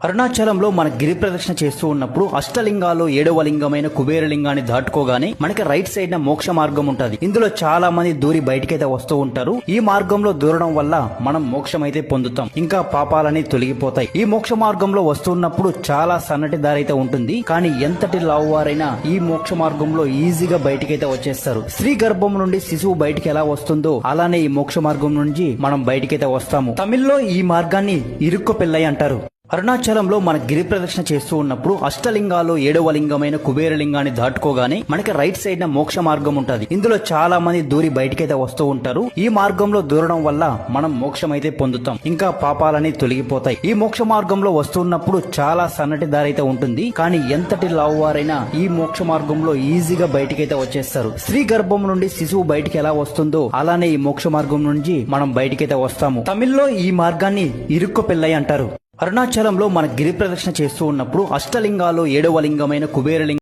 అరుణాచలంలో మన గిరి ప్రదక్షిణ చేస్తూ ఉన్నప్పుడు అష్టలింగాలు 7వ లింగమైన కుబేరలింగాన్ని దాటుకోగానే మనకి రైట్ సైడ్ మోక్ష మార్గం ఉంటది. ఇందులో చాలా మంది దూరి బయటకైతే వస్తూ ఉంటారు. ఈ మార్గంలో దూరడం వల్ల మనం మోక్షం అయితే పొందుతాం, ఇంకా పాపాలని తొలగిపోతాయి. ఈ మోక్ష మార్గంలో వస్తున్నప్పుడు చాలా సన్నటి దారి అయితే ఉంటుంది, కానీ ఎంతటి లావువారైనా ఈ మోక్ష మార్గంలో ఈజీగా బయటకైతే వచ్చేస్తారు. స్త్రీ గర్భం నుండి శిశువు బయటికి ఎలా వస్తుందో అలానే ఈ మోక్ష మార్గం నుంచి మనం బయటకైతే వస్తాము. తమిళ్లో ఈ మార్గాన్ని ఇరుక్కు పెళ్ళై అంటారు. అరుణాచలంలో మన గిరి ప్రదక్షిణ చేస్తూ ఉన్నప్పుడు అష్టలింగాలు 7వ లింగమైన కుబేరలింగాన్ని దాటుకోగానే మనకి రైట్ సైడ్ మోక్ష మార్గం ఉంటది. ఇందులో చాలా మంది దూరి బయటకైతే వస్తూ ఉంటారు. ఈ మార్గంలో దూరడం వల్ల మనం మోక్షం అయితే పొందుతాం, ఇంకా పాపాలని తొలగిపోతాయి. ఈ మోక్ష మార్గంలో వస్తున్నప్పుడు చాలా సన్నటి దారి అయితే ఉంటుంది, కానీ ఎంతటి లావువారైనా ఈ మోక్ష మార్గంలో ఈజీగా బయటకైతే వచ్చేస్తారు. స్త్రీ గర్భం నుండి శిశువు బయటికి ఎలా వస్తుందో అలానే ఈ మోక్ష మార్గం నుంచి మనం బయటకైతే వస్తాము. తమిళ్లో ఈ మార్గాన్ని ఇరుక్కు పెళ్ళై అంటారు. అరుణాచలంలో మన గిరి ప్రదక్షిణ చేస్తూ ఉన్నప్పుడు అష్టలింగాలు 7వ లింగమైన కుబేరలింగం